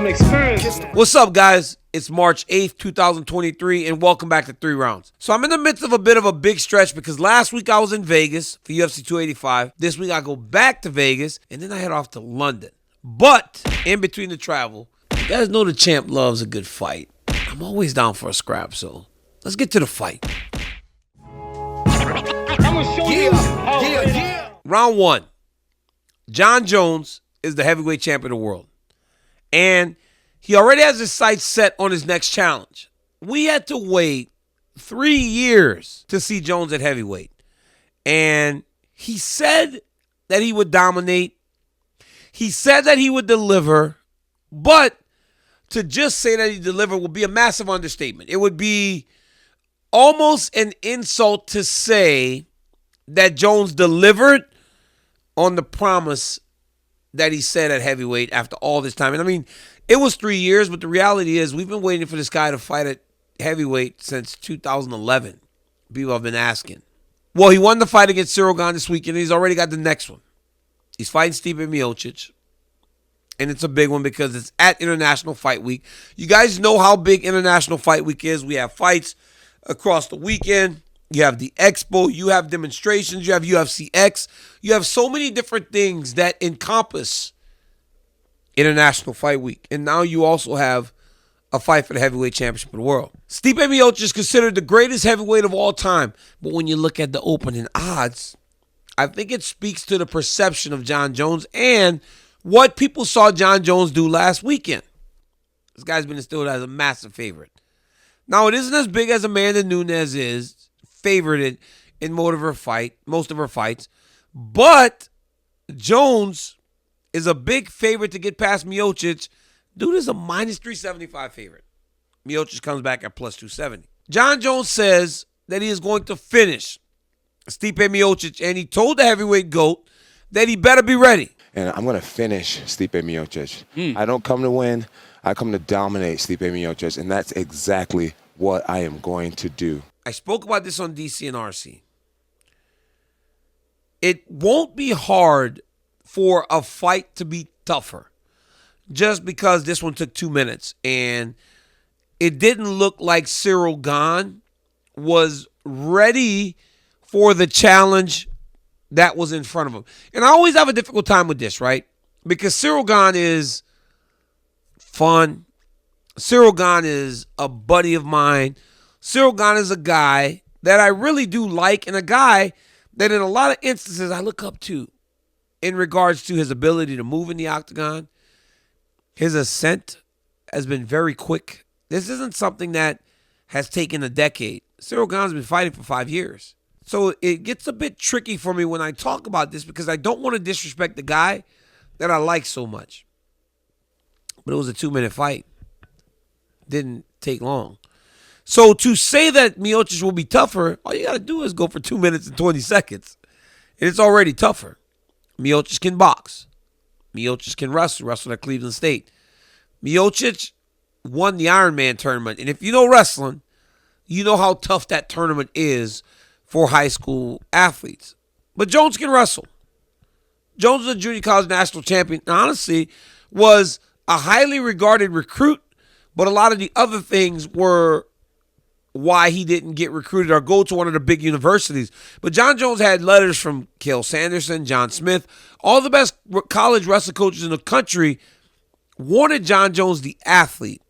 I'm experienced. What's up, guys? It's March 8th, 2023, and welcome back to 3 Rounds. So I'm in the midst of a bit of a big stretch because last week I was in Vegas for UFC 285. This week I go back to Vegas, and then I head off to London. But in between the travel, you guys know the champ loves a good fight. I'm always down for a scrap, so let's get to the fight. I'm gonna show you how Round 1. Jon Jones is the heavyweight champion of the world. And he already has his sights set on his next challenge. We had to wait 3 years to see Jones at heavyweight. And he said that he would dominate. He said that he would deliver. But to just say that he delivered would be a massive understatement. It would be almost an insult to say that Jones delivered on the promise that he said at heavyweight after all this time. And I mean, it was 3 years, but the reality is we've been waiting for this guy to fight at heavyweight since 2011. People have been asking. Well, he won the fight against Ciryl Gane this weekend, and he's already got the next one. He's fighting Stipe Miocic, and it's a big one because it's at International Fight Week. You guys know how big International Fight Week is. We have fights across the weekend. You have the expo, you have demonstrations, you have UFC X. You have so many different things that encompass International Fight Week. And now you also have a fight for the heavyweight championship of the world. Stipe Miocic is considered the greatest heavyweight of all time. But when you look at the opening odds, I think it speaks to the perception of Jon Jones and what people saw Jon Jones do last weekend. This guy's been instilled as a massive favorite. Now, it isn't as big as Amanda Nunes is, favored in most of her fights. But Jones is a big favorite to get past Miocic. Dude is a minus 375 favorite. Miocic comes back at plus 270. Jon Jones says that he is going to finish Stipe Miocic, and he told the heavyweight GOAT that he better be ready. And I'm going to finish Stipe Miocic. I don't come to win. I come to dominate Stipe Miocic, and that's exactly what I am going to do. I spoke about this on DC and RC. It won't be hard for a fight to be tougher just because this one took 2 minutes and it didn't look like Ciryl Gane was ready for the challenge that was in front of him. And I always have a difficult time with this, right? Because Ciryl Gane is fun. Ciryl Gane is a buddy of mine. Ciryl Gane is a guy that I really do like and a guy that in a lot of instances I look up to in regards to his ability to move in the octagon. His ascent has been very quick. This isn't something that has taken a decade. Ciryl Gane's been fighting for 5 years. So it gets a bit tricky for me when I talk about this because I don't want to disrespect the guy that I like so much. But it was a 2-minute fight. Didn't take long. So to say that Miocic will be tougher, all you got to do is go for 2 minutes and 20 seconds. And it's already tougher. Miocic can box. Miocic can wrestle at Cleveland State. Miocic won the Ironman tournament. And if you know wrestling, you know how tough that tournament is for high school athletes. But Jones can wrestle. Jones is a junior college national champion. And honestly, was a highly regarded recruit. But a lot of the other things were why he didn't get recruited or go to one of the big universities. But Jon Jones had letters from Cael Sanderson, John Smith. All the best college wrestling coaches in the country wanted Jon Jones, the athlete.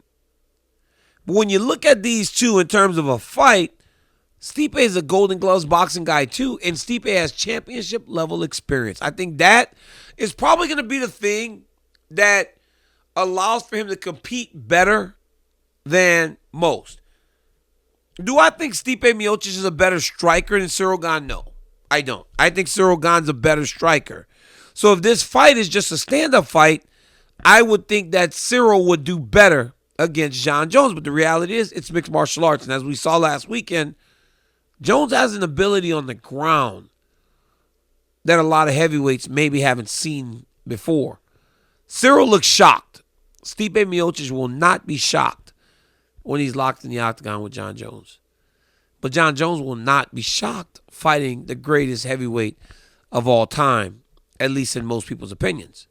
But when you look at these two in terms of a fight, Stipe is a Golden Gloves boxing guy too, and Stipe has championship level experience. I think that is probably going to be the thing that allows for him to compete better than most. Do I think Stipe Miocic is a better striker than Ciryl Gane? No, I don't. I think Ciryl Gane's a better striker. So if this fight is just a stand-up fight, I would think that Ciryl would do better against Jon Jones. But the reality is it's mixed martial arts. And as we saw last weekend, Jones has an ability on the ground that a lot of heavyweights maybe haven't seen before. Ciryl looks shocked. Stipe Miocic will not be shocked when he's locked in the octagon with Jon Jones. But Jon Jones will not be shocked fighting the greatest heavyweight of all time, at least in most people's opinions.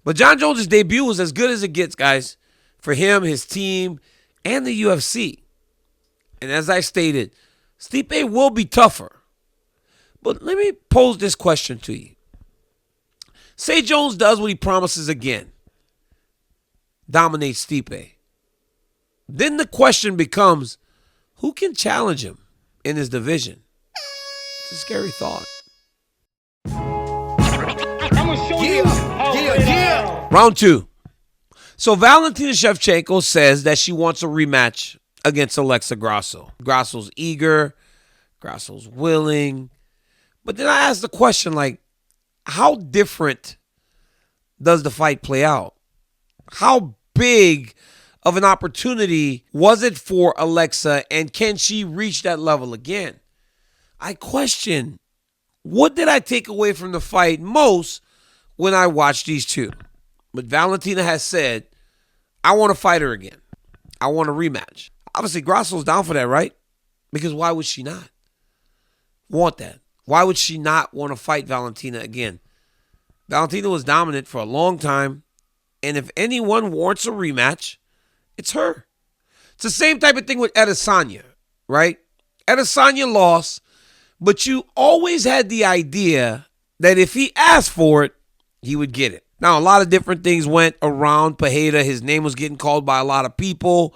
But Jon Jones' debut was as good as it gets, guys, for him, his team, and the UFC. And as I stated, Stipe will be tougher. But let me pose this question to you. Say Jones does what he promises again. Dominates Stipe. Then the question becomes, who can challenge him in his division? It's a scary thought. I'ma show you how great I am. Round 2. So Valentina Shevchenko says that she wants a rematch against Alexa Grasso. Grasso's eager. Grasso's willing. But then I asked the question, like, how different does the fight play out? How big of an opportunity was it for Alexa, and can she reach that level again? I question, what did I take away from the fight most when I watched these two? But Valentina has said, I want to fight her again. I want a rematch. Obviously, Grasso's down for that, right? Because why would she not want that? Why would she not want to fight Valentina again? Valentina was dominant for a long time, and if anyone wants a rematch, it's her. It's the same type of thing with Adesanya, right? Adesanya lost, but you always had the idea that if he asked for it, he would get it. Now, a lot of different things went around Pereira. His name was getting called by a lot of people,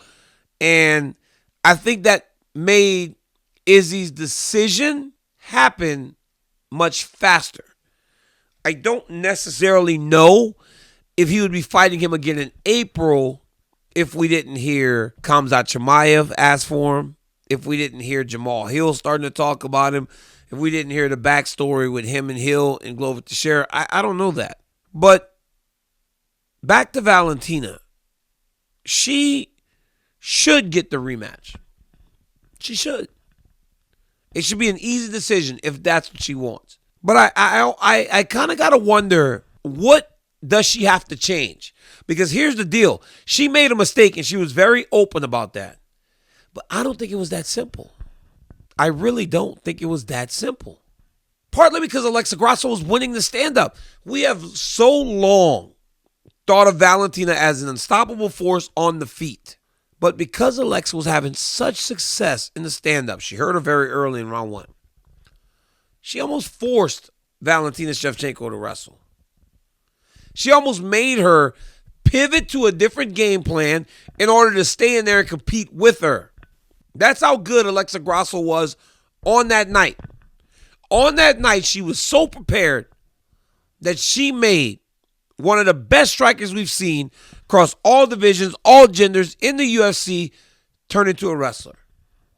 and I think that made Izzy's decision happen much faster. I don't necessarily know if he would be fighting him again in April if we didn't hear Khamzat Chimaev ask for him, if we didn't hear Jamal Hill starting to talk about him, if we didn't hear the backstory with him and Hill and Glover Teixeira. I don't know that. But back to Valentina. She should get the rematch. She should. It should be an easy decision if that's what she wants. But I kind of got to wonder, what does she have to change? Because here's the deal. She made a mistake, and she was very open about that. But I don't think it was that simple. I really don't think it was that simple. Partly because Alexa Grasso was winning the stand-up. We have so long thought of Valentina as an unstoppable force on the feet. But because Alexa was having such success in the stand-up, she hurt her very early in round 1. She almost forced Valentina Shevchenko to wrestle. She almost made her pivot to a different game plan in order to stay in there and compete with her. That's how good Alexa Grasso was on that night. On that night, she was so prepared that she made one of the best strikers we've seen across all divisions, all genders in the UFC turn into a wrestler.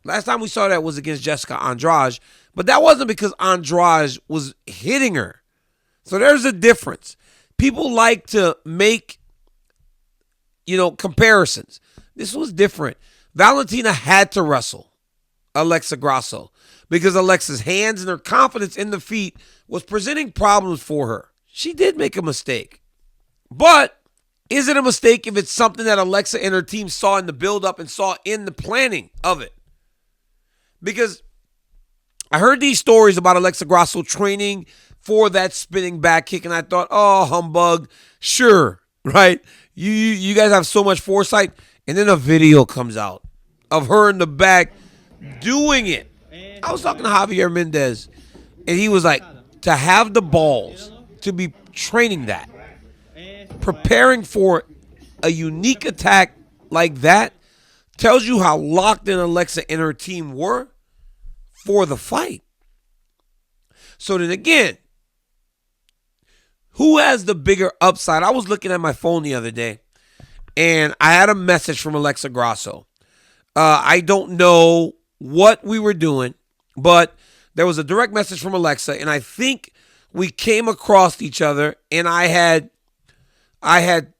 Last time we saw that was against Jessica Andrade, but that wasn't because Andrade was hitting her. So there's a difference. People like to make, comparisons. This was different. Valentina had to wrestle Alexa Grasso because Alexa's hands and her confidence in the feet was presenting problems for her. She did make a mistake. But is it a mistake if it's something that Alexa and her team saw in the build-up and saw in the planning of it? Because I heard these stories about Alexa Grasso training for that spinning back kick, and I thought, oh, humbug, sure, right? You guys have so much foresight. And then a video comes out of her in the back doing it. I was talking to Javier Mendez, and he was like, to have the balls to be training that, preparing for a unique attack like that, tells you how locked in Alexa and her team were for the fight. So then again, who has the bigger upside? I was looking at my phone the other day, and I had a message from Alexa Grasso. I don't know what we were doing, but there was a direct message from Alexa, and I think we came across each other, and I had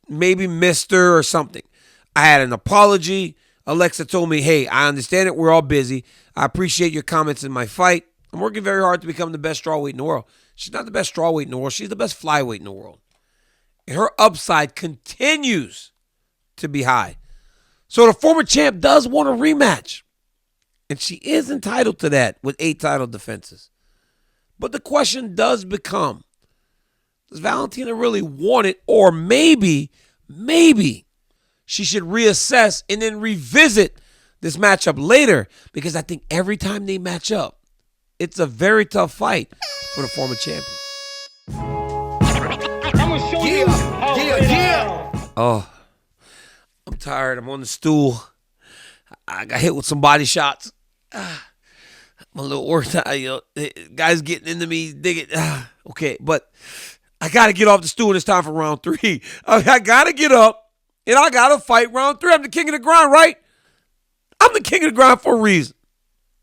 maybe missed her or something. I had an apology. Alexa told me, hey, I understand it. We're all busy. I appreciate your comments in my fight. I'm working very hard to become the best strawweight in the world. She's not the best strawweight in the world. She's the best flyweight in the world. And her upside continues to be high. So the former champ does want a rematch. And she is entitled to that with 8 title defenses. But the question does become, Does Valentina really want it? Or maybe she should reassess and then revisit this matchup later, because I think every time they match up, it's a very tough fight for the former champion. I'm gonna show you how to lay down. Oh, I'm tired. I'm on the stool. I got hit with some body shots. I'm a little worked out. Guys getting into me, digging. Okay, but I got to get off the stool. It's time for round 3. I got to get up, and I got to fight round 3. I'm the king of the grind, right? I'm the king of the grind for a reason.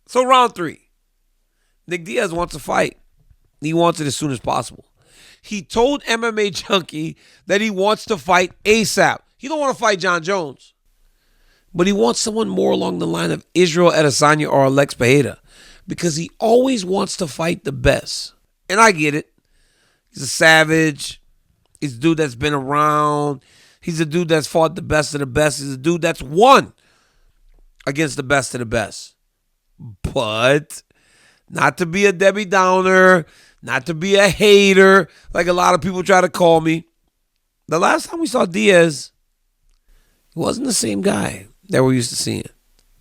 So round 3. Nick Diaz wants to fight. He wants it as soon as possible. He told MMA Junkie that he wants to fight ASAP. He don't want to fight Jon Jones. But he wants someone more along the line of Israel Adesanya or Alex Pereira, because he always wants to fight the best. And I get it. He's a savage. He's a dude that's been around. He's a dude that's fought the best of the best. He's a dude that's won against the best of the best. But not to be a Debbie Downer, not to be a hater, like a lot of people try to call me. The last time we saw Diaz, he wasn't the same guy that we're used to seeing.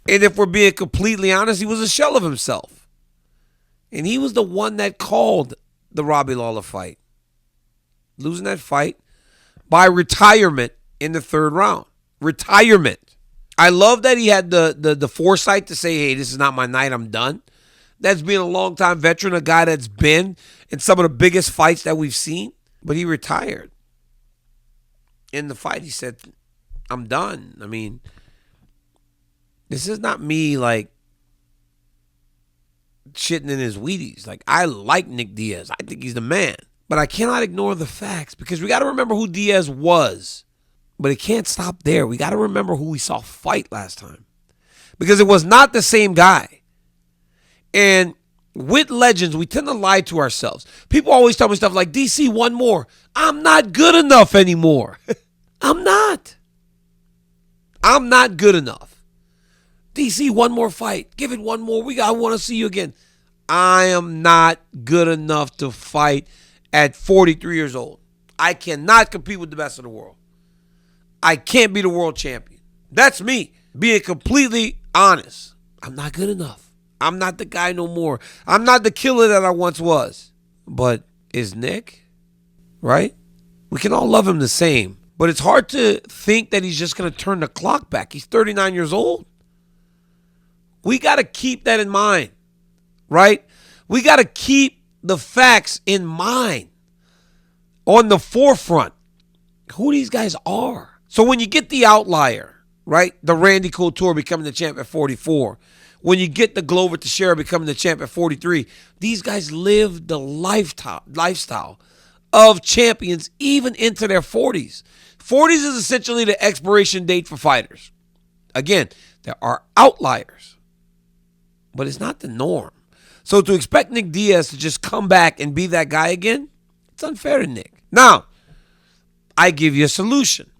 And if we're being completely honest, he was a shell of himself. And he was the one that called the Robbie Lawler fight, losing that fight by retirement in the 3rd round. Retirement. I love that he had the foresight to say, hey, this is not my night, I'm done. That's being a longtime veteran, a guy that's been in some of the biggest fights that we've seen. But he retired. In the fight, he said, I'm done. I mean, this is not me, like, shitting in his Wheaties. Like, I like Nick Diaz. I think he's the man. But I cannot ignore the facts, because we got to remember who Diaz was. But it can't stop there. We got to remember who we saw fight last time, because it was not the same guy. And with legends, we tend to lie to ourselves. People always tell me stuff like, DC, one more. I'm not good enough anymore. I'm not. I'm not good enough. DC, one more fight. Give it one more. I want to see you again. I am not good enough to fight at 43 years old. I cannot compete with the best in the world. I can't be the world champion. That's me, being completely honest. I'm not good enough. I'm not the guy no more. I'm not the killer that I once was. But is Nick, right? We can all love him the same. But it's hard to think that he's just going to turn the clock back. He's 39 years old. We got to keep that in mind, right? We got to keep the facts in mind, on the forefront, who these guys are. So when you get the outlier, right, the Randy Couture becoming the champ at 44, when you get the Glover Teixeira becoming the champ at 43, these guys live the lifestyle of champions even into their 40s. 40s is essentially the expiration date for fighters. Again, there are outliers, but it's not the norm. So to expect Nick Diaz to just come back and be that guy again, it's unfair to Nick. Now, I give you a solution.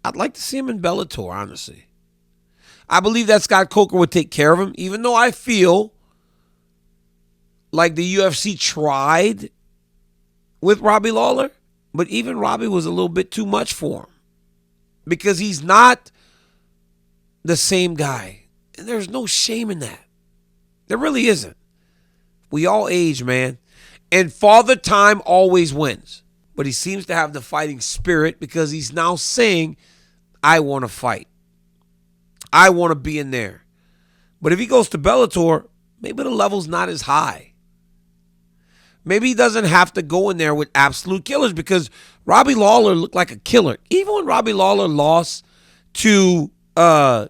I'd like to see him in Bellator, honestly. I believe that Scott Coker would take care of him, even though I feel like the UFC tried with Robbie Lawler, but even Robbie was a little bit too much for him, because he's not the same guy. And there's no shame in that. There really isn't. We all age, man. And Father Time always wins. But he seems to have the fighting spirit, because he's now saying, I want to fight. I want to be in there. But if he goes to Bellator, maybe the level's not as high. Maybe he doesn't have to go in there with absolute killers, because Robbie Lawler looked like a killer. Even when Robbie Lawler lost to Brian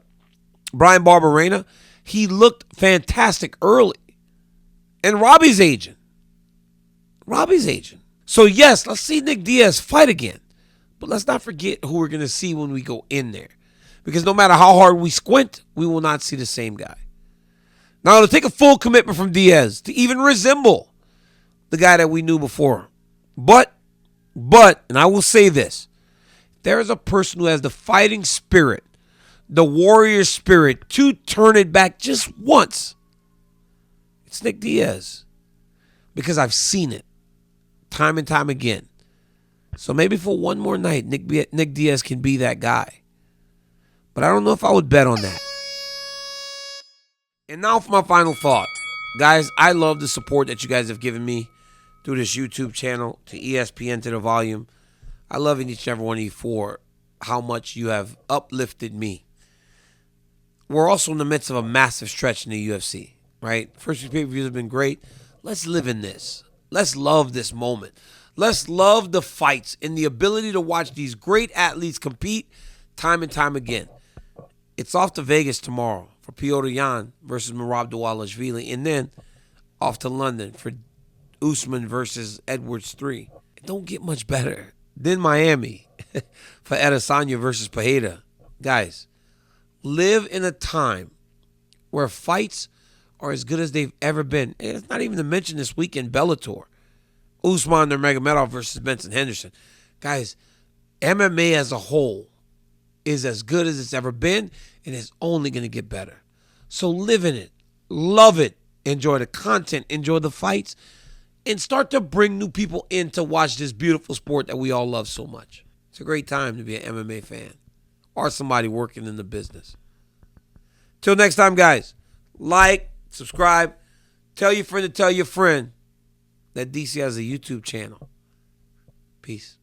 Barberena, he looked fantastic early. And Robbie's aging. So yes, let's see Nick Diaz fight again. But let's not forget who we're going to see when we go in there. Because no matter how hard we squint, we will not see the same guy. Now, it'll take a full commitment from Diaz to even resemble the guy that we knew before. But, and I will say this, there is a person who has the fighting spirit, the warrior spirit, to turn it back just once. It's Nick Diaz. Because I've seen it time and time again. So maybe for one more night, Nick Diaz can be that guy. But I don't know if I would bet on that. And now for my final thought. Guys, I love the support that you guys have given me through this YouTube channel, to ESPN, to the volume. I love each and every one of you for how much you have uplifted me. We're also in the midst of a massive stretch in the UFC, right? First few pay-per-views have been great. Let's live in this. Let's love this moment. Let's love the fights and the ability to watch these great athletes compete time and time again. It's off to Vegas tomorrow for Petr Yan versus Merab Dvalishvili, and then off to London for Usman versus Edwards 3. It don't get much better. Then Miami for Adesanya versus Pereira. Guys, live in a time where fights are as good as they've ever been. And it's not even to mention this weekend Bellator. Usman Nurmagomedov versus Benson Henderson. Guys, MMA as a whole is as good as it's ever been, and it's only going to get better. So live in it. Love it. Enjoy the content. Enjoy the fights. And start to bring new people in to watch this beautiful sport that we all love so much. It's a great time to be an MMA fan or somebody working in the business. Till next time, guys, like, subscribe, tell your friend to tell your friend that DC has a YouTube channel. Peace.